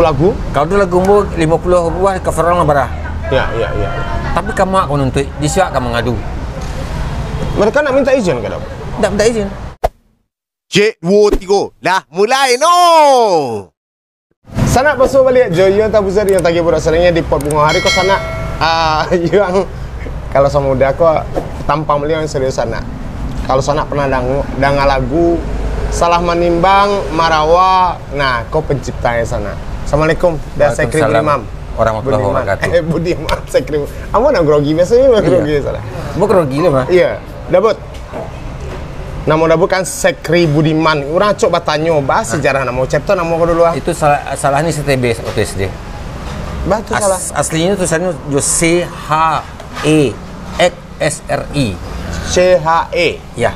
lagu? Kalau tu lagu mu 50 buah cover orang barah. Ya. Tapi kamu aku nuntut, di siak kamu ngadu. Mereka nak minta izin ke dapur? Tak minta izin. Cik, 2, 3. Dah mulai no. Sanak basuh balik Joyo tak besar yang tadi budak selengnya di pot bunga hari kau sanak yang kalau sama muda aku tampang beliau yang serius sanak. Kalau sanak pernah dengar lagu Salah Menimbang Marawa, nah kau penciptanya sana. Assalamualaikum, dah saya Krim Imam. Warahmatullahi wabarakatuh. Budiman saya Krim. Kamu nak grogi biasanya grogi salah. Mau grogi lah mah. Iya, dabut. Nama dabut kan Sekri Budiman. Orang coba tanya bahas sejarah nama ucapta nama kau dulu ah. Itu salah ni CTB waktu SD. Bah tu salah. Aslinya tulisannya CHEXSRI. CHE. Ya.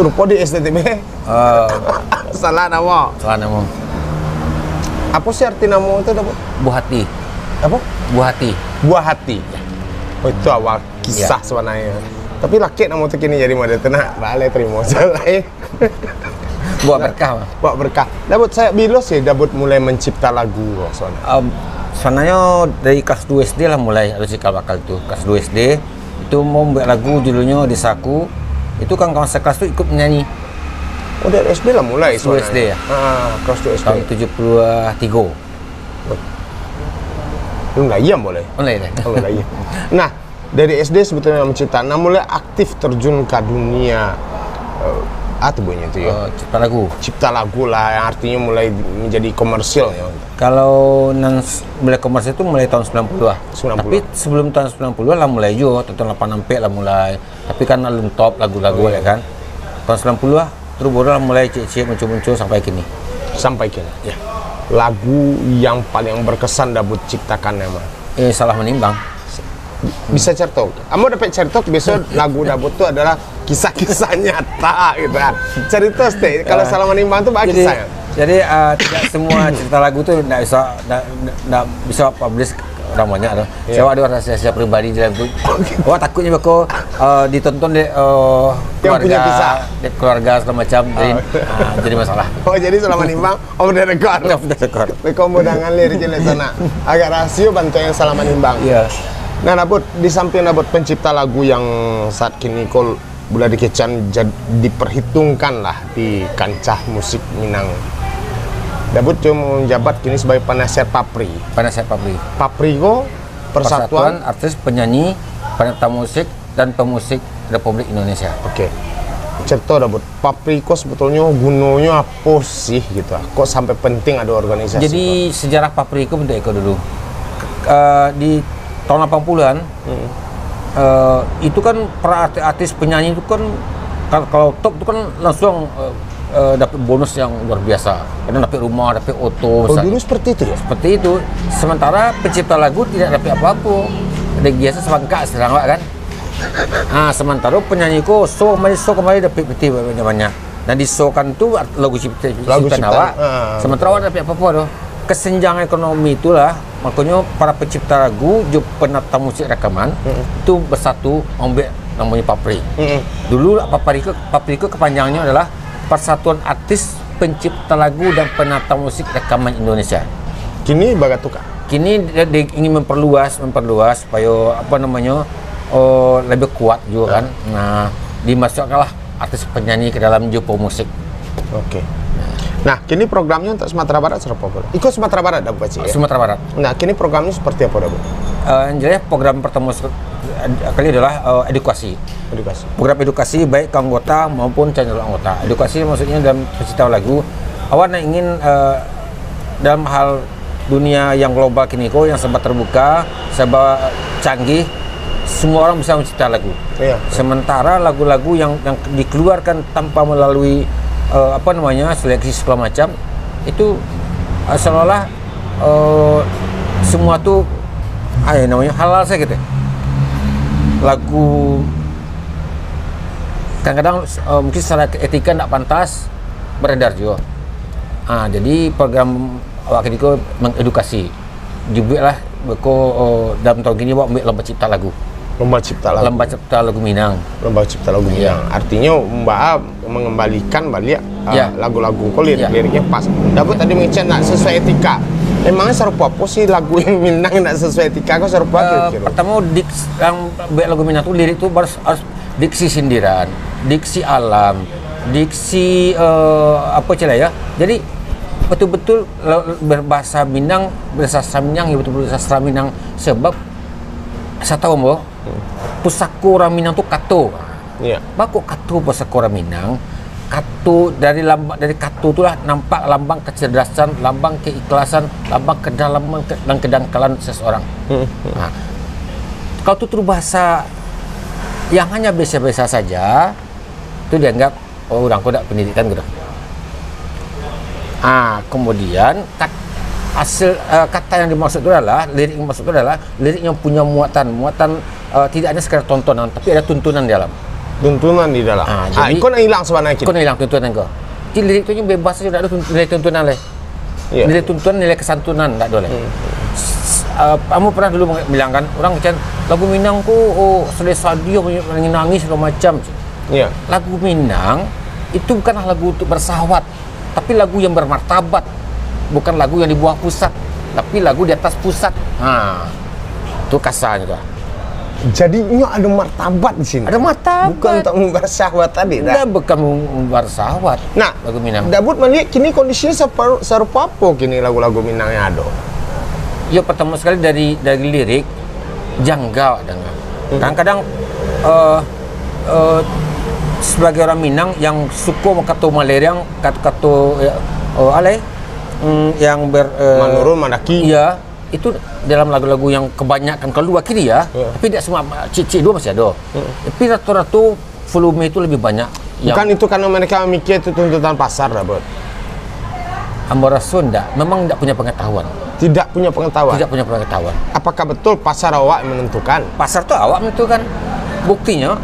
Rupa di STTB. Salah nama. Salah nama. Apa sih arti nama itu dabut? Buah hati. Apa? Buah hati. Buah hati. Oh itu awal kisah sebenarnya. Tapi laki nama tu kini jadi model tenak. Boleh terima salah. Buat berkah mah. Buat berkah. Dabut saya bila sih dabut mulai mencipta lagu soalnya. Sebenarnya dari kelas 2 SD lah mulai ada cikal bakal tu. Kelas 2 SD itu mau buat lagu judulnya Desaku. Itu kan kawan sekelas tu ikut menyanyi. Oh dari SD lah mulai kelas 2 SD ya. Kelas 2 SD. Tahun 73. Lu layam boleh. Mulai deh. Oh layam. Nah, dari SD sebetulnya mencipta. Nah, mulai aktif terjun ke dunia atau bunyi itu ya. Cipta lagu. Cipta lagu lah yang artinya mulai menjadi komersil ya. Kalau mulai komersil itu mulai tahun 90-an. 90. Tapi sebelum tahun 90-an lah mulai juga, tahun 86 lah mulai. Tapi kan belum top lagu-lagu ya kan. Tahun 90-an terus baru lah mulai cek-cek muncul-muncul sampai kini. Sampai kini. Ya. Lagu yang paling berkesan dabut ciptakan mah. Salah Menimbang. Bisa certok. Kamu dapat certok besok lagu dabut itu adalah kisah-kisah nyata gitu kan. Cerita stay. Kalau Salah Menimbang itu banyak kisah. Jadi tidak semua cerita lagu tu tidak bisa publish namanya ada. Saya ada rahasia pribadi dalam tu. Wah takutnya aku ditonton di keluarga, segala macam jadi masalah. Oh jadi Salah Menimbang off the record. Off the record. Kamu dengan lirik di sana. Agak rahasia bantu yang Salah Menimbang. Iya. Nah, dabut di samping dabut pencipta lagu yang saat kini kol boleh dikecan diperhitungkan lah di kancah musik Minang. Dabut cuma menjabat kini sebagai penasihat Papri. Penasihat Papri. Papri ko Persatuan Artis Penyanyi Penata Musik dan Pemusik Republik Indonesia. Oke. Cerita dabut Papri ko sebetulnya gunanya apa sih gitu? Kok sampai penting ada organisasi? Jadi sejarah Papri ko bentuk eko dulu. Di tahun 80-an itu kan para artis penyanyi itu kan kalau top itu kan langsung dapat bonus yang luar biasa. Kadang dapat rumah, dapat auto. Oh dulu seperti itu ya? Seperti itu. Sementara pencipta lagu tidak dapat apa-apa. Dia biasa sebangka serang kan. Sementara penyanyi ko so kembali dapat peti banyak. Dan di show kan tu lagu ciptaan awak. Sementara awak dapat apa-apa tu. Kesenjangan ekonomi itulah makanya para pencipta lagu juga penata musik rekaman itu bersatu ambil namanya Papri. Dulu Papri itu kepanjangannya adalah Persatuan Artis Pencipta Lagu dan Penata Musik Rekaman Indonesia. Kini bagatukah? Kini dia ingin memperluas supaya apa namanya lebih kuat juga kan. Nah, dimasukkanlah artis penyanyi ke dalam jupo musik. Oke. Nah, kini programnya untuk Sumatera Barat seperti apa? Ikut Sumatera Barat dah buat sih ya? Sumatera Barat. Nah, kini programnya seperti apa dah bu? Jadi program pertama kali adalah edukasi. Program edukasi baik ke anggota maupun calon anggota. Edukasi maksudnya dalam pencipta lagu. Awak ingin dalam hal dunia yang global kini yang serba terbuka, serba canggih, semua orang bisa mencipta lagu. Iya. Sementara lagu-lagu yang dikeluarkan tanpa melalui seleksi segala macam itu seolah-olah semua tuh halal saya gitu. Lagu kadang-kadang mungkin secara etika tidak pantas beredar juga. Jadi program awak ini mengedukasi juga lah dalam tahun ini buat lomba cipta lagu. Lomba cipta lagu Minang. Lomba cipta lagu Minang. Artinya Mbak mengembalikan balik Ya. lagu-lagu kok liriknya pas. Dapat tadi mention nak sesuai etika. Emangnya serupa apa sih lagu yang Minang nak sesuai etika kok serupa kira-kira? Pertama yang lagu Minang tuh lirik tuh harus diksi sindiran, diksi alam, diksi apa celah ya. Jadi betul-betul berbahasa Minang, bersastra Minang, ya betul-betul sastra Minang sebab saya tahu mbak, pusaka orang Minang tuh kato. Iya. Baku kato pusaka orang Minang. Kato dari kato itulah nampak lambang kecerdasan, lambang keikhlasan, lambang kedalaman dan kedangkalan seseorang. Nah, kalau tutur bahasa yang hanya biasa-biasa saja, itu dianggap orang kok tidak pendidikan gitu. Kemudian kata yang dimaksud itu adalah lirik yang dimaksud itu adalah lirik yang punya muatan tidak hanya sekedar tontonan, tapi ada tuntunan di dalam. Tuntunan di dalam. Jadi kau nak hilang sebenarnya. Kau nak hilang tuntunan kau. Jadi lirik itu bebas saja, tidak ada nilai tuntunan leh. Yeah. Nilai tuntunan, nilai kesantunan tidak boleh. Kamu pernah dulu bilang kan, orang macam lagu Minang ku selesa dia nangis segala macam. Iya. Lagu Minang itu bukanlah lagu untuk bersahabat, tapi lagu yang bermartabat. Bukan lagu yang di bawah pusat, tapi lagu di atas pusat. Itu kasar juga. Jadi ini ada martabat di sini. Ada martabat. Bukan untuk membersahabat tadi. Bukan membersahabat. Nah, lagu Minang. Dabut melihat kini kondisinya serupa apa kini lagu-lagu Minang yang ada? Ya pertama sekali dari lirik janggal dengan. Kadang-kadang sebagai orang Minang yang suka mengkato Malerang, kata-kata yang Manurun Mandaki. Iya, itu dalam lagu-lagu yang kebanyakan kalau dua kiri ya, tapi tidak semua cici dua masih ada. Tapi rata-rata volume itu lebih banyak. Bukan itu karena mereka mikir itu tuntutan pasar, Dabut. Ambora Sunda memang tidak punya pengetahuan. Tidak punya pengetahuan. Tidak punya pengetahuan. Apakah betul pasar awak yang menentukan? Pasar tuh awak menentukan. Buktinya,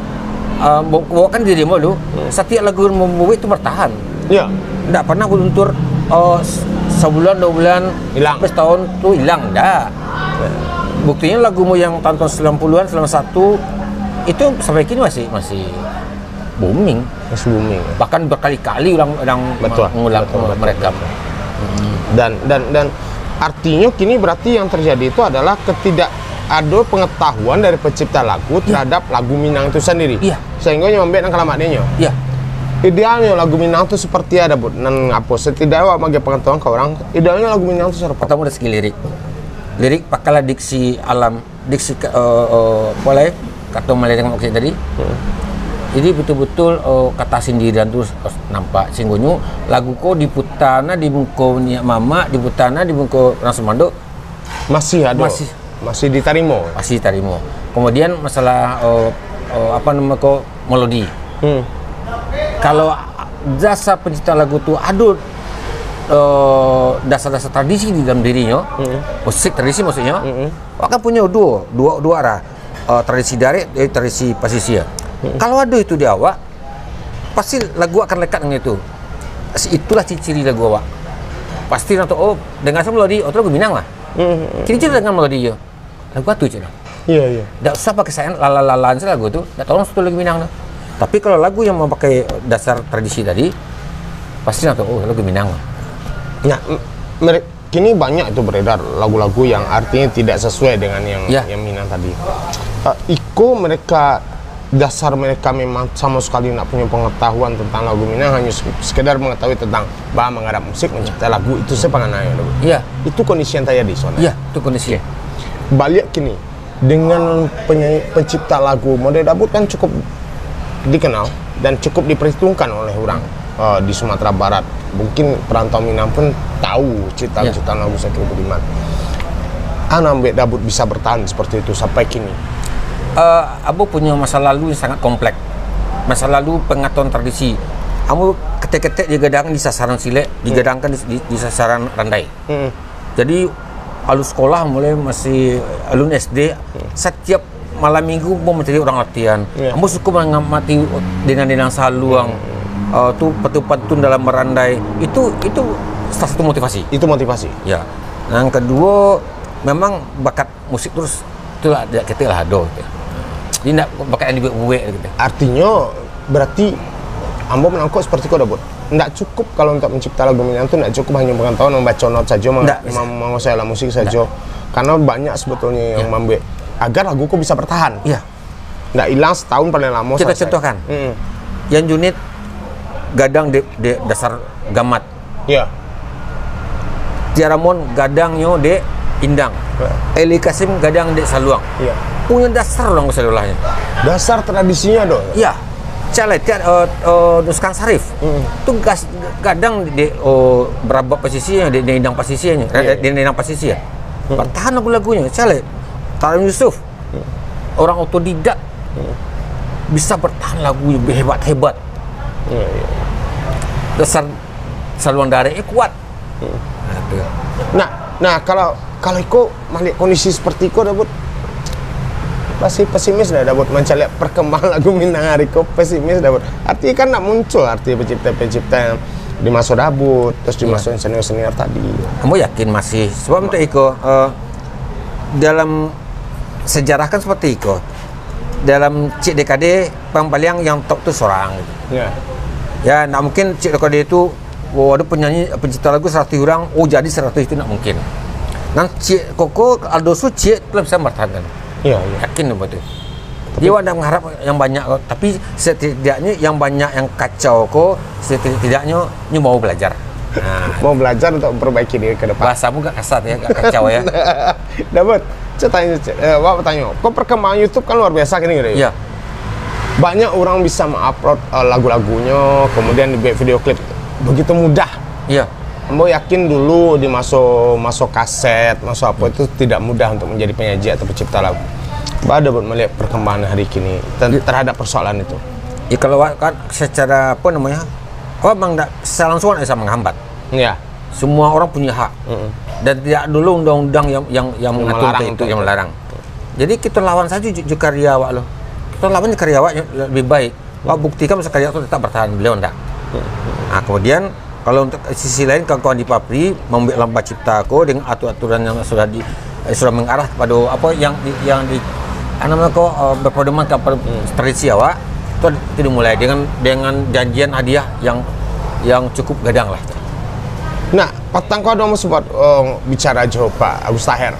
bawa kan dirimu dulu. Setiap lagu yang membuat itu bertahan. Iya. Tidak pernah beruntur sebulan, 2 bulan, hilang. sampai setahun tuh hilang, dah. Buktinya lagumu yang tahun 90-an selama satu itu sampai kini masih booming. Masih booming. Bahkan berkali-kali orang mengulang mereka. Dan artinya kini berarti yang terjadi itu adalah ada pengetahuan dari pencipta lagu terhadap lagu Minang itu sendiri. Iya. Sehingga nyampe nang kalamatnya. Iya. Idealnya lagu Minang itu seperti ada buat nan apa setidaknya bagi pengetahuan ke orang. Idealnya lagu Minang itu seperti pertama dari segi lirik pakailah diksi alam, diksi boleh kata Malaysia maksud tadi. Jadi betul-betul kata sindiran tu nampak singgunyu lagu ko diputana di muka niat mama, diputana di muka orang Semando masih ada. Masih diterima. Masih diterima. Kemudian masalah apa nama ko melodi. Kalau jasa pencipta lagu tu ada dasar-dasar tradisi di dalam dirinya, musik tradisi maksudnya, akan punya dua arah, tradisi darat, tradisi pasisia. Kalau ada itu di awak, pasti lagu akan lekat dengan itu. Itulah ciri lagu awak. Pasti nanti dengar sama melodi, lagu Minang lah. Ciri-ciri dengan melodi je. Lagu itu je. Iya. Tak usah pakai sayang lalalan lagu tu. Tak tolong satu lagu Minang tu. Tapi kalau lagu yang memakai dasar tradisi tadi, pasti nanti lagu Minang lah. Nah, kini banyak itu beredar lagu-lagu yang artinya tidak sesuai dengan yang Minang tadi. Iko mereka dasar mereka memang sama sekali tidak punya pengetahuan tentang lagu Minang, hanya sekedar mengetahui tentang bahan mengarap musik, mencipta lagu, itu sepangannya. Iya. Itu kondisi yang terjadi soalnya. Iya, itu kondisi. Balik kini dengan pencipta lagu model Dabut kan cukup dikenal dan cukup diperhitungkan oleh orang di Sumatera Barat. Mungkin perantau Minang pun tahu ciptaan lagu Sakil Budiman. Anambek Dabut bisa bertahan seperti itu sampai kini. Abu punya masa lalu yang sangat kompleks. Masa lalu pengetahuan tradisi. Abu ketek-ketek digadang di sasaran silek, digadangkan di sasaran randai. Jadi alun sekolah mulai masih alun SD, setiap malam minggu mau menjadi orang latihan. Abu suka mengamati dengan saluang, tu pantun dalam merandai. Itu salah satu motivasi. Itu motivasi. Ya. Yang kedua, memang bakat musik terus itulah kita lah ada. Jadi nak bakat yang dibuat gitu. Artinya berarti Ambo menangkap seperti kau Dabut. nggak cukup kalau untuk mencipta lagu menyanyi itu nggak cukup hanya pengetahuan membaca not saja, Nggak bisa. menguasai alat musik saja. Karena banyak sebetulnya yang membuat agar laguku bisa bertahan. Iya. Nggak hilang setahun paling lama. Kita selesai. contohkan. Mm. Yang unit gadang di dasar gamat. Iya. Tiaramon gadangnya di Indang. Eli Kasim gadang di Saluang. Iya. Punya dasar orang kesalulahnya. Dasar tradisinya dong. Iya. Cale Nuskan Sarif. Itu gadang di berapa posisinya di Indang posisinya. Di Indang posisi ya. Bertahan lagu-lagunya. Cale Tarim Yusuf. Orang otodidak. Bisa bertahan lagunya hebat-hebat. Iya. Dasar Saluang Darek kuat. Nah kalau Iko melihat kondisi seperti Iko dapat pasti pesimis dah dapat mencari perkembangan lagu Minang hari Iko pesimis dapat. Artinya kan nak muncul artinya pencipta-pencipta yang dimasuk Dabut terus dimasukin senior-senior tadi. Kamu yakin masih? Sebab untuk Iko dalam sejarah kan seperti Iko. Dalam Cik DKD Pampaliang yang top tu seorang. Ya. Ya, nak mungkin Cik DKD itu ada penyanyi pencipta lagu 100 orang, jadi 100 itu nak mungkin. Dan Cik Koko Aldosu Cik telah bisa bertahan. Iya. Yakin betul. Dia ada mengharap yang banyak, tapi setidaknya yang banyak yang kacau kok, setidaknya ni mau belajar. Mau belajar untuk memperbaiki diri ke depan. Bahasamu gak kasar ya, gak kacau ya. Dapat. Saya tanya, Wak tanya, kok perkembangan YouTube kan luar biasa gini gitu Iya. ya? Banyak orang bisa mengupload lagu-lagunya, kemudian dibuat video klip begitu mudah. Iya. Kamu yakin dulu masuk kaset, masuk apa itu tidak mudah untuk menjadi penyaji atau pencipta lagu. Ada buat melihat perkembangan hari kini terhadap persoalan itu. Ya kalau kan secara apa namanya, memang tidak secara langsung bisa menghambat. Iya. Semua orang punya hak. Dan tidak dulu undang-undang yang mengatur itu yang melarang. Jadi kita lawan saja karya Wak lo. Kita lawan karya Wak yang lebih baik. Wak buktikan masa karya itu tetap bertahan, beliau enggak. Nah, kemudian kalau untuk sisi lain kawan-kawan di Papri membuat lomba cipta aku dengan aturan yang sudah mengarah kepada apa yang di namanya kok berpedoman kepada tradisi Wak. Itu dimulai dengan janjian hadiah yang cukup gadang lah. Nah, patang kau ada mau sempat bicara aja Pak Agus Taher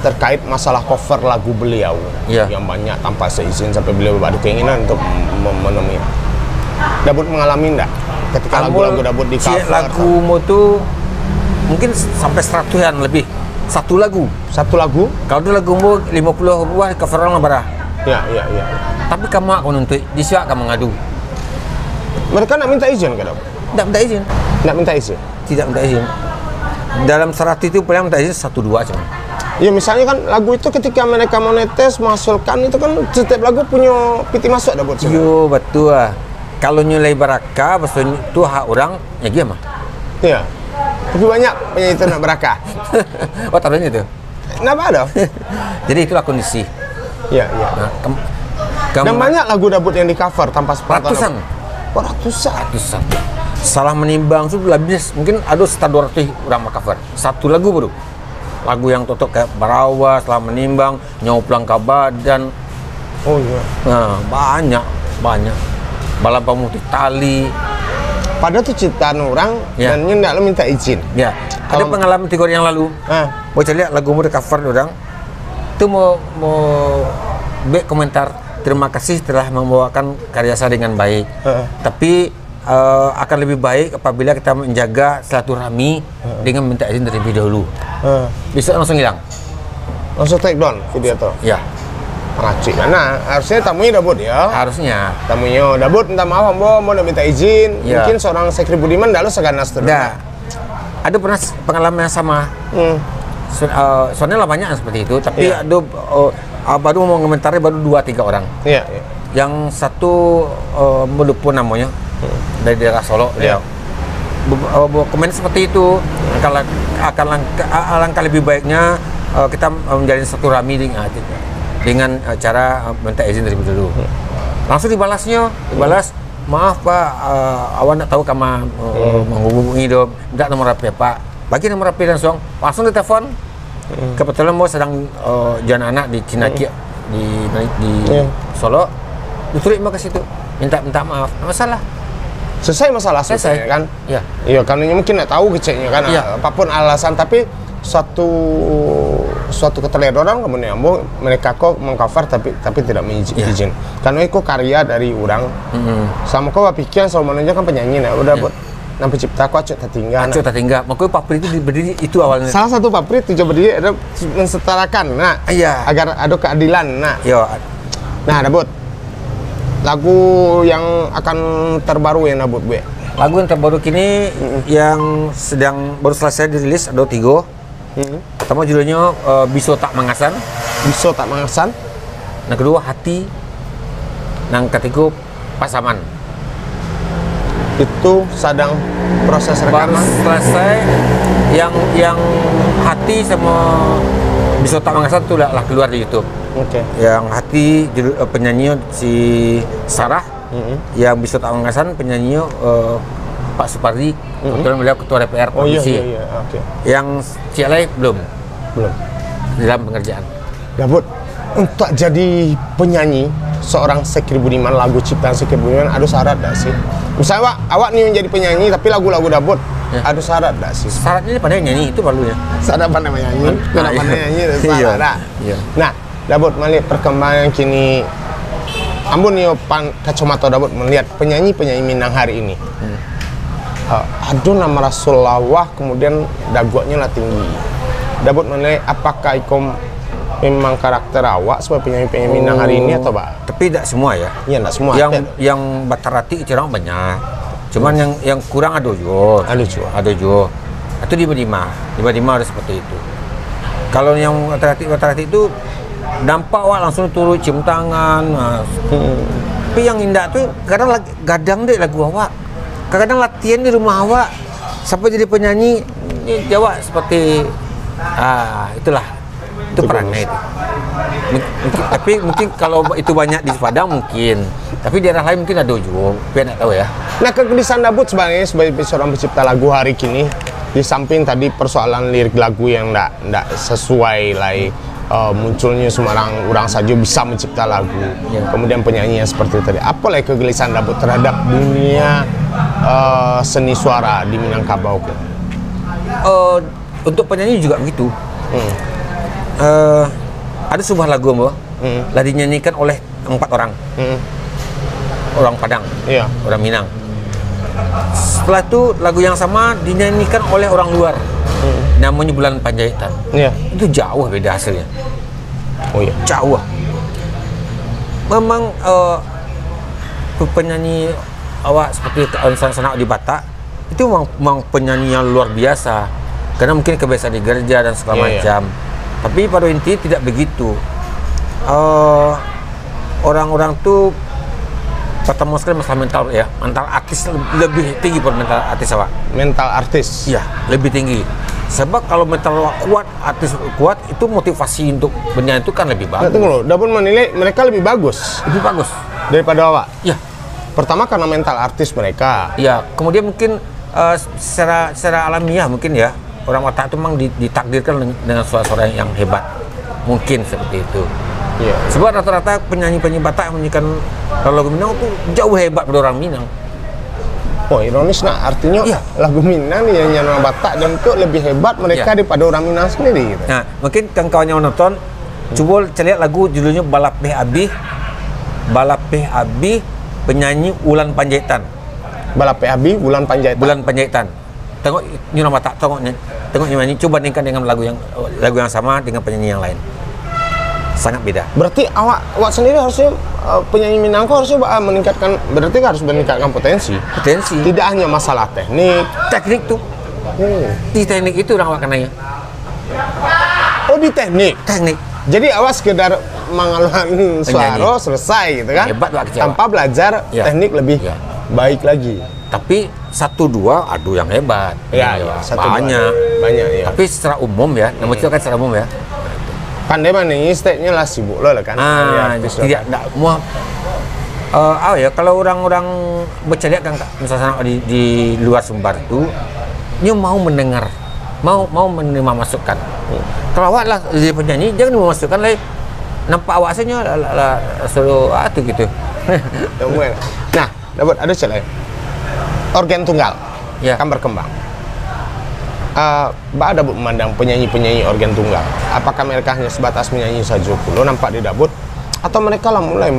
terkait masalah cover lagu beliau yang banyak tanpa seizin sampai beliau ada keinginan untuk menemui. Dabut mengalami enggak ketika lagu-lagu Dabut di cover? Lagumu tuh mungkin sampai 100-an lebih. Satu lagu. Kalau tu lagumu 50 buah cover orang berapa? Ya. Tapi kamu aku nuntut, di siapa kamu ngadu? Mereka nak minta izin ke Dabut? Tidak minta izin. Nak minta izin? Tidak minta izin. Dalam 100 itu paling minta izin 1-2 cuma. Ya misalnya kan lagu itu ketika mereka monetis masukkan itu kan setiap lagu punya piti masuk Dabut. Yo betul ah. Kalau nilai barakah, maksudnya itu hak orang, ya gimana? Iya. Tapi banyak penyanyi itu nak barakah. Oh taruhnya itu. Kenapa ada? Jadi itulah kondisi. Iya. Nah, Dan banyak lagu Dabut yang di cover tanpa sepengetahuan. Ratusan. Salah menimbang itu lebih mungkin ada sekitar 200 orang cover. Satu lagu baru. Lagu yang totok kayak Barawa, Salah Menimbang, Nyoplang Kabadan. Oh iya. Nah, banyak. Balam Pamutih Tali. Padahal itu ciptaan orang dan nyendak lo minta izin. Ya. Ada pengalaman 3 hari yang lalu. Mau cari lihat lagu di cover orang. Itu mau komentar. Terima kasih telah membawakan karya saya dengan baik. Tapi akan lebih baik apabila kita menjaga silaturahmi dengan minta izin terlebih dahulu. Bisa langsung hilang. Langsung take down video itu. Ya. Ngacik. Nah, harusnya tamunya Dabut ya. Harusnya. Tamunya Dabut minta maaf Ambo, mau minta izin. Ya. Mungkin seorang Sekri Budiman lalu seganas terus. Nah, ada pernah pengalaman yang sama. Soalnya lah banyak yang seperti itu, tapi ada baru mau komentari baru 2-3 orang. Iya. Yang satu melupa namanya dari daerah Solo. Dia komen seperti itu. Alangkah lebih baiknya kita menjalin satu rami dengan cara minta izin dari dulu. Langsung dibalas, maaf Pak, awak nak tahu kamu menghubungi dong, minta nomor HP Pak. Bagi nomor HP langsung ditelepon. Kebetulan mau sedang jalan anak di Cinaki di Solo. Diterima ke situ, minta maaf, nggak masalah. selesai masalah Selesai. kan. Ya. Iya, karena mungkin nggak tahu keceknya kan, Iya. apapun alasan, tapi suatu keteledoran kemudian mereka kok mengcover tapi tidak izin. Karena itu karya dari orang. Sama kau pikir sama manusia kan penyanyi nah udah buat nang pencipta kau acuk tertinggal. Acuk tertinggal. Makanya pabrik itu berdiri itu awalnya. Salah satu pabrik tujuan berdiri ada mensetarakan, nah, Iya. agar ada keadilan, nah. Yo, Nah, Dabut, lagu yang akan terbaru yang Dabut gue. lagu yang terbaru kini yang sedang baru selesai dirilis ada 3. Pertama judulnya Biso Tak Mangasan. Biso Tak Mangasan. Yang kedua Hati. Yang ketiga Pasaman. Itu sedang proses Baru rekaman. selesai yang Hati sama Biso Tak Mangasan itu lah keluar di YouTube. Oke. Yang Hati penyanyi si Sarah. Yang Biso Tak Mangasan penyanyi Pak Supardi. Kebetulan beliau ketua DPR Oh iya, Provinsi. iya, oke. Yang Cialai belum Belum. dalam pengerjaan. Dabut, untuk jadi penyanyi seorang Sekir Budiman, lagu ciptaan Sekir Budiman ada syarat tak sih? Misalnya awak nih menjadi penyanyi tapi lagu-lagu Dabut ada syarat tak sih? Syaratnya pandai nyanyi itu perlunya. Syarat pandai menyanyi, Nah, pandai nyanyi ada iya. syarat tak? Iya. Nah, Dabut melihat perkembangan kini, ambon nih kacamata Dabut melihat penyanyi-penyanyi Minang hari ini. Ada nama Rasulullah kemudian daguanya lah tinggi. Dabut menilai apakah ikom memang karakter awak sebagai penyanyi-penyanyi Minang hari ini atau pak? Tapi tidak semua ya. Iya, enggak semua. Yang batarati cerang banyak. Cuman yang kurang ada juga. Ada juga. Ada juga. Itu di Badima ada seperti itu. Kalau yang batarati itu dampak awak langsung turun cium tangan. Nah. Tapi yang indah tuh kadang gadang deh lagu awak. Kadang latihan di rumah awak sampai jadi penyanyi ini Jawa seperti itulah itu perannya itu. Tapi mungkin kalau itu banyak di Padang mungkin, tapi di daerah lain mungkin ada juga, tapi nggak tahu ya. Nah, kegelisahan Dabut sebenarnya sebagai seorang pencipta lagu hari kini, di samping tadi persoalan lirik lagu yang ndak sesuai lah, munculnya sembarang orang saja bisa mencipta lagu, kemudian penyanyi yang seperti itu tadi. Apa lah kegelisahan Dabut terhadap dunia seni suara di Minangkabau? Untuk penyanyi juga begitu. Ada sebuah lagu mbak, lah dinyanyikan oleh 4 orang, orang Padang, Iya. orang Minang. Setelah itu lagu yang sama dinyanyikan oleh orang luar, namanya Bulan Panjaitan. Iya. Itu jauh beda hasilnya. Oh iya. Jauh. Memang penyanyi awak seperti sanak di Batak itu memang penyanyi yang luar biasa. Karena mungkin kebiasaan di gereja dan segala macam. Tapi pada inti tidak begitu. Orang-orang tuh pertama sekali masalah mental ya. Mental artis lebih tinggi pada mental artis awak. Mental artis. Iya, lebih tinggi. Sebab kalau mental awak kuat, artis kuat, itu motivasi untuk bernyanyi itu kan lebih Nah, bagus. tunggu loh, Dabut menilai mereka lebih bagus Lebih bagus. daripada awak. Ya, Pertama karena mental artis mereka. ya. Kemudian mungkin secara alamiah mungkin ya orang Batak itu memang ditakdirkan dengan suara-suara yang hebat. Mungkin seperti itu. Iya. Sebab rata-rata penyanyi-penyanyi Batak yang menyanyikan lagu Minang itu jauh hebat dari orang Minang. Oh, ironis nah, artinya Iya. lagu Minang yang nyanyi orang Batak dan itu lebih hebat mereka daripada orang Minang sendiri gitu. Nah, mungkin kawan-kawan yang nonton coba lihat lagu judulnya Balapeh Abi penyanyi Ulan Panjaitan. Balape Abi, Bulan Panjaitan. Bulan Panjaitan. Tengok ini nama tak tengok nyanyi, coba bandingkan dengan lagu yang sama dengan penyanyi yang lain. Sangat beda. Berarti awak sendiri harusnya penyanyi Minang kok harusnya meningkatkan, berarti harus meningkatkan potensi. Potensi. Tidak hanya masalah teknik. Teknik tuh. Di teknik itu orang awak kenanya. Oh, di teknik. Teknik. Jadi awak sekedar mengalami suara selesai gitu kan? Hebat Pak Kecewa. Tanpa belajar teknik lebih baik lagi. Tapi 1-2 aduh yang hebat. Iya, banyak. Banyak ya. Tapi secara umum ya, nama itu kan secara umum ya. Pandai mana ini stage-nya lah sibuk lo lah kan. Tidak mau ya kalau orang-orang bercadang kan misalnya di luar Sumbar itu dia mau mendengar, mau menerima masukan. Kalau awak lah jadi penyanyi jangan memasukkan lah nampak awak saja suruh itu gitu. Nah, dapat ada celah. organ tunggal Ya. kan berkembang. Mbak ada memandang penyanyi-penyanyi organ tunggal, apakah mereka hanya sebatas menyanyi saja pula nampak di dapur, atau mereka lah mulai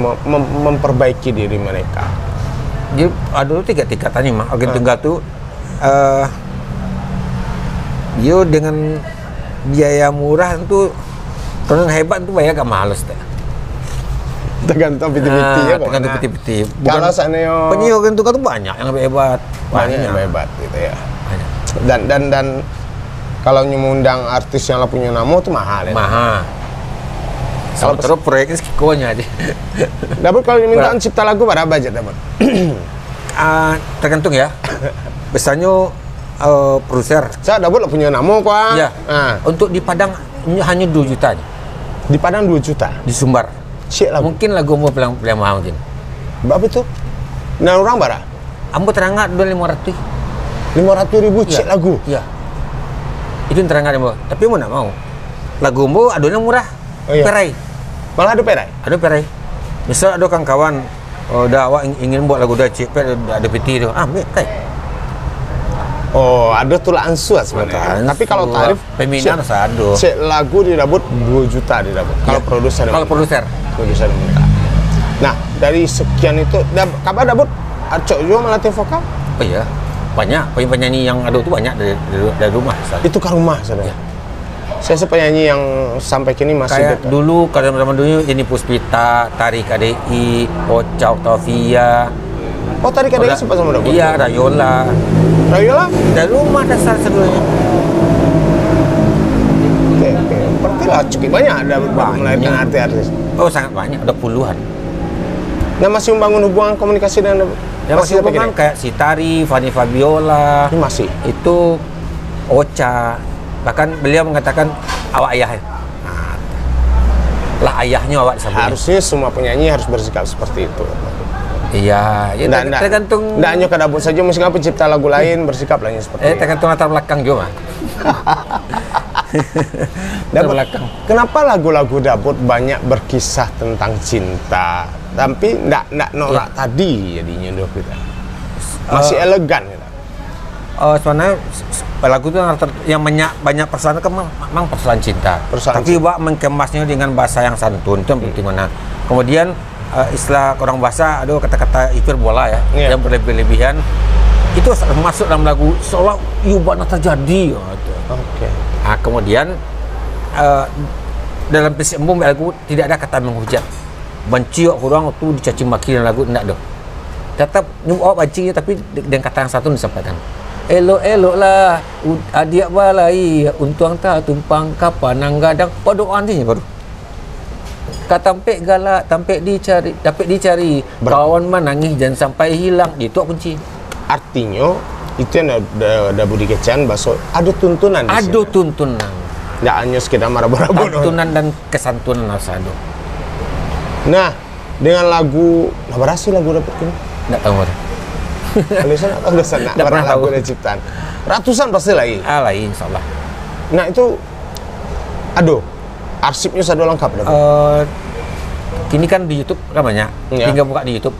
memperbaiki diri mereka? Jadi ada tiga tingkatannya mah. Organ tunggal tuh dia dengan biaya murah itu kalau yang hebat tuh bayar agak mahal teh. Tergantung piti-piti ya. Tergantung piti-piti. Kalau seandainya penyanyi organ tunggal tuh banyak yang lebih hebat. banyak yang hebat gitu ya. Banyak. Dan kalau nyemundang artis yang lah punya nama tuh mahal ya. Mahal. Kalau terus proyeknya sekikonya aja. Dapat kalau dimintaan cipta lagu berapa budget dapat? Tergantung ya. Biasanya produser. Saya dapat punya nama kok. Ya. Untuk di Padang hanya 2 juta aja. Di Padang 2 juta. Di Sumbar. Cik lagu. Mungkin lagu mau bilang mahal mungkin. Berapa tuh? Nah orang bara? Ambo terangkat 500. 500.000 cik lagu. Iya. Itu yang terangkat Ambo. Tapi mau nak mau. Lagu Ambo adonnya murah. Oh, iya. Perai. Malah ada perai. Ada perai. Misal ada kawan dah awak ingin buat lagu dah cik ada peti tu. Ambil kai. Oh, ada tulah ansuat sebenarnya. Tapi kalau tarif peminan ada. Cik lagu didabut 2 juta didabut. Kalau produser. Kalau produser minta. Nah, dari sekian itu kabar dabut Acok juga melatih vokal? Oh iya. Banyak penyanyi yang ada itu banyak dari rumah. Itu ke rumah saudara. Ya. Saya penyanyi yang sampai kini masih kayak dekat. dulu kalau zaman dulu ini Puspita, Tari KDI, Ocak Taufia. Oh, tadi kadang sempat sama dabut. Iya, Rayola. Rayola? Dari rumah dasar sebenarnya. Oke. Berarti lah cukup banyak ada melahirkan artis-artis. Oh, sangat banyak, ada puluhan. Nah, masih membangun hubungan komunikasi dengan Ya masih hubungan kayak si Tari, Fanny Fabiola. Ini masih. Itu Ocha. Bahkan beliau mengatakan awak ayah. Nah, lah ayahnya awak disambungnya. Harusnya semua penyanyi harus bersikap seperti itu. Iya, ya tergantung. Tidak hanya ke dapur saja, mesti pencipta lagu lain bersikap lainnya seperti itu. Tergantung latar belakang juga. Belakang. Kenapa lagu-lagu dapur banyak berkisah tentang cinta, tapi ndak norak tadi jadinya dok kita. Masih elegan kita. Sebenarnya lagu itu yang banyak persoalan kan memang persoalan cinta. Tapi Wak mengemasnya dengan bahasa yang santun itu yang penting mana. Kemudian istilah orang bahasa ada kata-kata hiperbola ya, yang berlebih-lebihan. Itu masuk dalam lagu seolah iubana terjadi. Oke. Nah, kemudian dalam prinsip umum lagu tidak ada kata menghujat. Benci orang tu dicaci maki dalam lagu tidak ada. Tetap awak benci tapi dengan kata yang satu disampaikan. Elok-eloklah adik balai untuang tak tumpang kapan gadang. Apa doa nantinya baru? Kata tampek galak, tampek dicari, dapat dicari. Kawan menangis jangan sampai hilang. Itu kunci. Artinya itu yang ada budi kecian bahasa ada tuntunan di ada sini. Tuntunan. Tidak hanya sekedar marah-marah. Tuntunan dan kesantunan harus ada. Nah, dengan lagu berhasil lagu dapat ini? Tidak tahu. Kalau saya tak tahu sana. Tidak pernah tahu. Lagu ciptaan. Ratusan pasti lagi. Lain insyaallah. Nah itu, aduh, arsipnya sudah lengkap dapat. Kini kan di YouTube kan banyak. Tinggal buka di YouTube.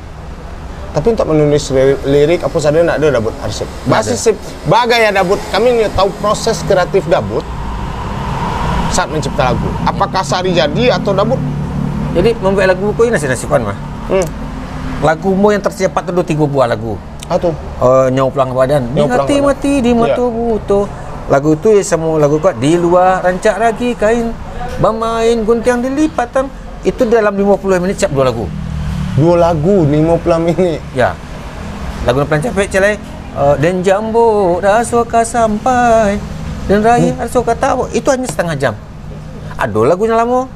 Tapi untuk menulis lirik apa saja tidak ada dabut arsip. Basis bagai ya dabut. Kami ini tahu proses kreatif dabut saat mencipta lagu. Apakah sehari jadi atau dabut? Jadi membuat lagu buku ini nasib-nasiban mah. Lagumu yang tercepat itu 3 buah lagu. Atau? Nyawa pulang badan. Di hati-mati di mata buto. Lagu itu ya semua lagu kuat di luar rancak lagi kain bermain gunting dilipatan. Itu dalam 50 menit siap 2 lagu. 2 lagu 50 menit. Ya. Lagu Pelan Capek celai dan jambu rasuka sampai dan raya rasuka tahu. Itu hanya setengah jam. Ada lagunya lama.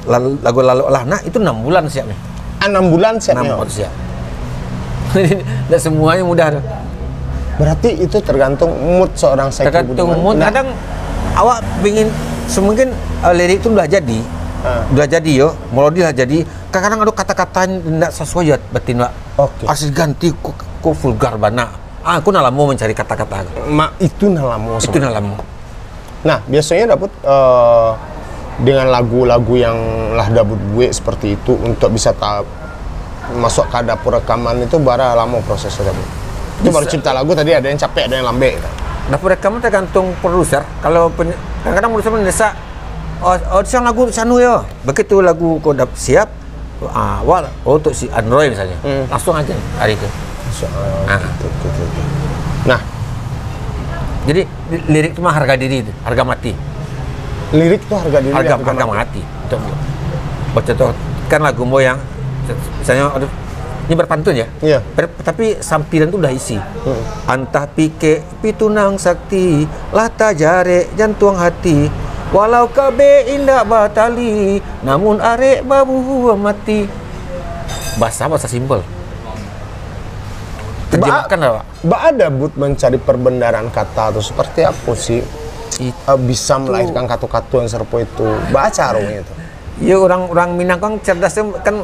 Lagu lalu lah nah itu 6 bulan siapnya. 6 bulan siapnya. 6 bulan siap. Tidak semuanya mudah. Berarti itu tergantung mood seorang Saiki Budiman. Tergantung mood. Kadang awak ingin semungkin lirik itu udah jadi. Udah jadi yo, melodi lah jadi. Kadang-kadang ada kata-kata yang tidak sesuai ya batin Pak. Oke. Harus ganti ku vulgar bana. Aku nalamu mencari kata-kata. Itu nalamu. Itu nalamu. Nah, biasanya dapat dengan lagu-lagu yang lah dabut gue seperti itu untuk bisa masuk ke dapur rekaman itu bara lama prosesnya dabut. Itu baru cipta lagu tadi ada yang capek, ada yang lambe. Gitu. Dapur rekaman tergantung produser. Kalau kadang-kadang produser mendesak, oh siang lagu sanu ya. Begitu lagu kau dah siap, awal untuk si Android misalnya, langsung aja hari itu. Gitu. Nah, jadi lirik itu mah harga diri, harga mati. lirik itu harga diri, Harga mati. Contoh kan lagu Mo yang misalnya ini berpantun ya. Iya. Tapi sampiran itu udah isi. Antah pike pitunang sakti, lata jare jantung hati. Walau kabe indah batali, namun arek babu mati. Bahasa simpel. Terjemahkan lah, Pak. Ada mencari perbendaharaan kata atau seperti apa sih? Bisa melahirkan kata-kata yang serpo itu. Baca arungnya itu. Iya, orang Minang kan cerdasnya kan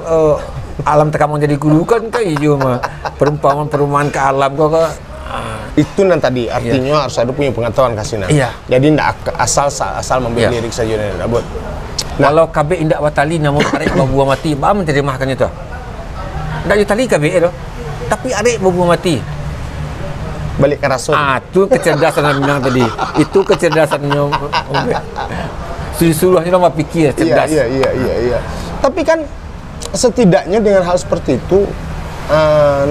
alam tekamang jadi guru kan iya mah perumpamaan ke alam kok itu nan tadi artinya harus ada punya pengetahuan kasinan. Iya. Jadi ndak asal membuat lirik saja dan buat. Walau kabe indak watali namun arek babu mati, ba menerjemahkan itu. Ndak yutali kabe itu. Tapi arek babu mati. Balik ke rasul. Itu kecerdasan yang Minang tadi. Itu kecerdasannya. Suruh-suruhnya nama pikir cerdas. Iya. Tapi kan setidaknya dengan hal seperti itu,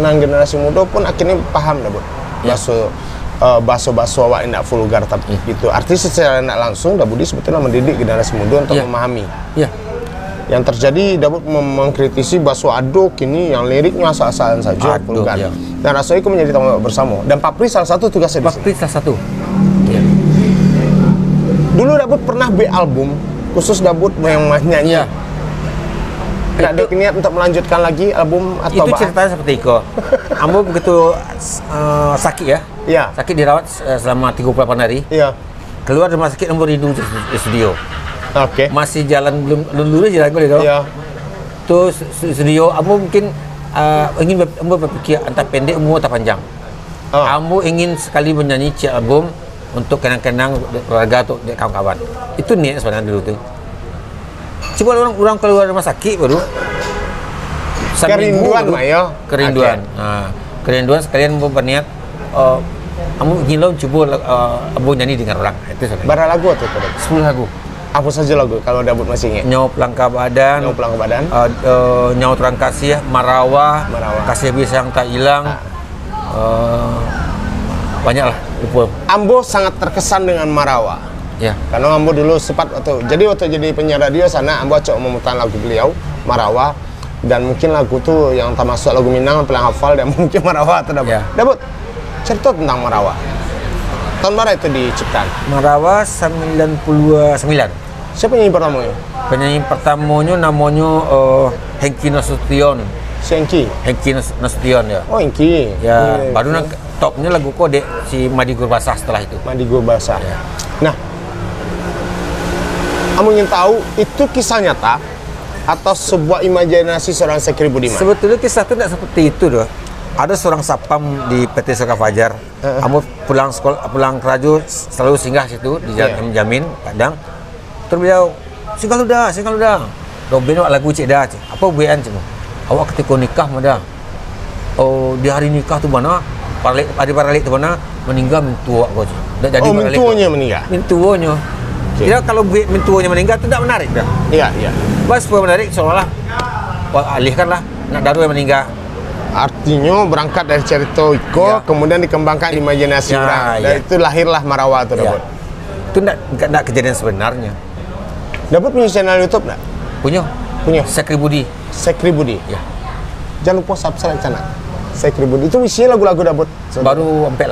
nang generasi muda pun akhirnya paham dah, Bu. Baso awak tidak vulgar tapi itu. Artinya secara tidak langsung dah Budi sebetulnya mendidik generasi muda untuk memahami. Iya. Yang terjadi dapat mengkritisi baso aduk ini yang liriknya asal-asalan saja vulgar. Iya. Dan rasanya itu menjadi tanggung jawab bersama. Dan Papri salah satu tugasnya. Papri salah satu. Iya. Dulu Dabut pernah album khusus Dabut yang nyanyi. Iya. Tidak ada niat untuk melanjutkan lagi album atau itu ceritanya seperti itu. Ambo begitu sakit ya. Iya. Sakit dirawat selama 38 hari. Iya. Keluar rumah sakit Ambo rindu di studio. Oke. Masih jalan belum lulus jalan kali itu. Iya. Terus studio Ambo mungkin ingin Ambo berpikir antara pendek umur atau panjang. Ambo ingin sekali menyanyi album untuk kenang-kenang keluarga atau kawan-kawan. Itu niat sebenarnya dulu tuh. Coba orang keluar rumah sakit baru kerinduan Mayo. Kerinduan. Okay. Kerinduan sekalian mau berniat kamu ingin lo coba mau nyanyi dengan orang. Itu sebenarnya. Berapa lagu tuh? 10 lagu. Apa saja lagu kalau Dabut masih ingat? Nyaup langkah badan. Nyaut orang kasih, Marawa. Kasih bisa yang tak hilang. Banyak lah. Ambo sangat terkesan dengan Marawa. Ya. Karena Ambo dulu sempat waktu jadi penyiar radio sana, Ambo coba memutar lagu beliau Marawa, dan mungkin lagu tuh yang termasuk lagu Minang paling hafal dan mungkin Marawa atau Dabut. Dabut, cerita tentang Marawa. Tahun berapa itu diciptakan? Marawa 99. Siapa penyanyi pertamanya? Penyanyi pertamanya namanya Hengki Nasution. Si Hengki Nasution ya. Oh, Hengki. Ya, baru topnya lagu Kode si Madi Gurbasah setelah itu. Madi Gurbasah. Ya. Nah, kamu ingin tahu itu kisah nyata atau sebuah imajinasi seorang Sekri Budiman? Sebetulnya kisah itu tidak seperti itu doh. Ada seorang sapam di PT Soka Fajar. Kamu pulang sekolah, pulang kerja selalu singgah situ di Jalan Jamin, Padang. Terus beliau singgah lu dah. Robin lagu cik dah. Apa buian cuma? Awak ketika nikah mah. Oh, di hari nikah tu mana? Hari paralik tu mana? Meninggal mentua kau. Jadi mentuanya meninggal. Mentuanya. Kira kalau mentuanya meninggal tu tak menarik dah. Iya. Bas menarik seolah-olah alihkanlah nak daru yang meninggal. Artinya berangkat dari cerita Iko, kemudian dikembangkan imajinasi orang. Dan itu lahirlah Marawa itu, Dabut. Itu enggak kejadian sebenarnya. Dabut punya channel YouTube enggak? Punya. Sekri Budi. Ya. Jangan lupa subscribe channel Sekri Budi. Itu isinya lagu-lagu Dabut. Baru 4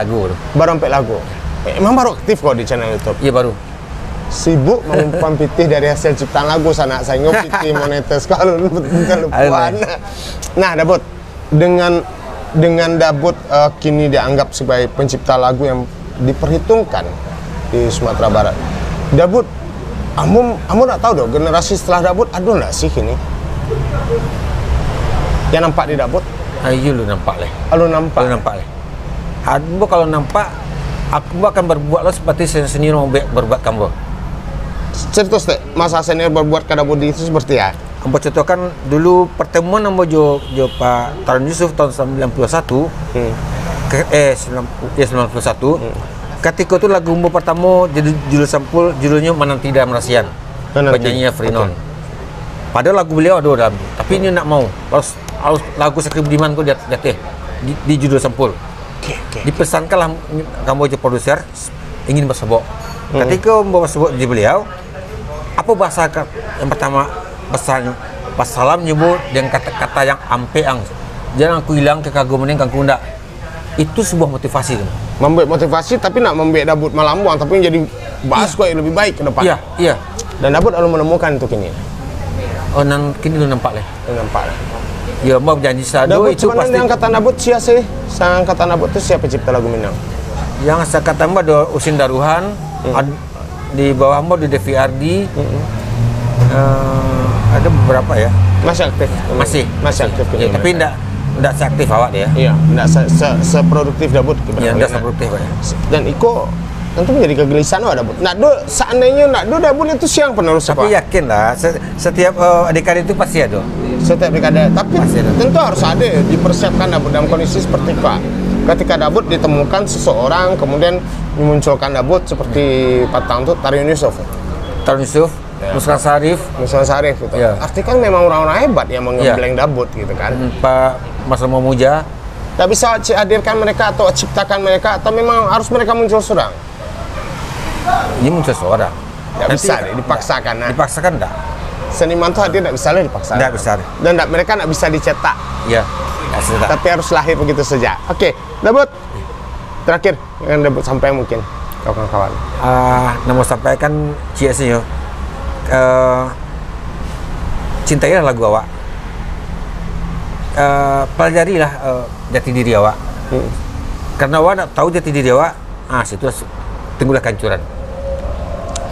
lagu. Emang baru aktif kok di channel YouTube? Iya, baru. Sibuk mengumpan pitih dari hasil ciptaan lagu sana. Saya ingat pitih monetes kalau lupa. Nah, Dabut. Dengan Dabut kini dianggap sebagai pencipta lagu yang diperhitungkan di Sumatera Barat. Dabut, kamu nak tahu dong generasi setelah Dabut ada nggak sih ini? Yang nampak di Dabut? Ayo lu nampak leh. Lu nampak leh. Aku kalau nampak, aku akan berbuat lo seperti senior mau berbuat kamu. Cerita masa senior berbuat ke Dabut itu seperti ya? Ambo contohkan dulu pertemuan Ambo jo Pak Tarun Yusuf tahun 91. 91. Ketika itu lagu Umbo pertama jadi judul sampul, judulnya Menanti Dalam Rasian. Penyanyinya Frinon. Padahal lagu beliau ada dalam, tapi ini nak mau harus lagu Sekri Budiman kok jatuh di judul sampul. Dipesankanlah kamu aja produser ingin bersebut. Ketika mau bersebut di beliau, apa bahasa yang pertama pesan pas salam nyebut dengan kata-kata yang ampe ang jangan aku hilang kekaguman yang kangku ndak. Itu sebuah motivasi kan? Membuat motivasi tapi nak membuat Dabut Malambuang tapi jadi bahas kok yang lebih baik ke depan. Iya. Dan Dabut lalu menemukan itu kini. Oh, kini lu nampak lah. Nampak. Ya, mau janji sado Dabut itu pasti. Yang kata Dabut siapa sih? Sang kata Dabut itu siapa cipta lagu Minang? Yang saya kata mbak ada Usin Daruhan, di bawah mbak di Devi Ardi, ada beberapa ya. Masih aktif. Masih aktif. Ya, tapi enggak seaktif awak dia. Iya, enggak seproduktif Dabut. Iya, enggak seproduktif ya. Dan Iko tentu menjadi kegelisahan Dabut. Seandainya Dabut itu siang penerus apa? Tapi yakin lah, setiap dekade itu pasti ada. Setiap dekade, tapi tentu harus ada dipersiapkan Dabut dalam kondisi seperti itu. Ketika Dabut ditemukan seseorang, kemudian dimunculkan Dabut seperti Patang itu Tarun Yusuf. Nusran Sarif gitu. Ya. Artinya kan memang orang-orang hebat yang menggembleng Dabut gitu kan. Pak Mas Momuja. Tak bisa hadirkan mereka atau ciptakan mereka atau memang harus mereka muncul seorang. Ini muncul seorang. Tidak bisa dipaksakan. Dipaksakan enggak? Seniman tuh hadir tidak bisa dipaksakan. Tidak bisa. Dan mereka tidak bisa dicetak. Iya. Tapi harus lahir begitu saja. Oke, Dabut. Terakhir yang Dabut sampai mungkin kawan-kawan. Mau sampaikan CS-nya. Cintailah lagu awak. Pelajarilah jati diri awak. Karena awak nak tahu jati diri awak, situ tunggulah kancuran.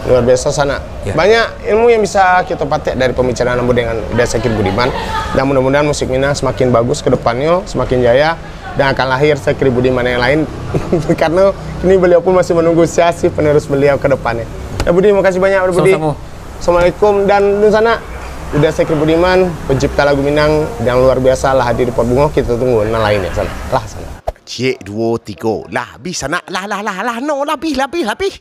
Luar biasa Sana. Ya. Banyak ilmu yang bisa kita petik dari pembicaraan Ambo dengan Sekri Budiman. Dan mudah-mudahan musik Minang semakin bagus ke depannya, semakin jaya dan akan lahir Sekri Budiman yang lain. Karena ini beliau pun masih menunggu siapa penerus beliau ke depannya. Ya Budi, terima kasih banyak Budi. Assalamualaikum dan Sana. Udah Sekri Budiman, pencipta lagu Minang yang luar biasa lah hadir di Pot Bungo. Kita tunggu yang lainnya Sana. Sana. Cik 2 3 lah habis sana lah no lah habis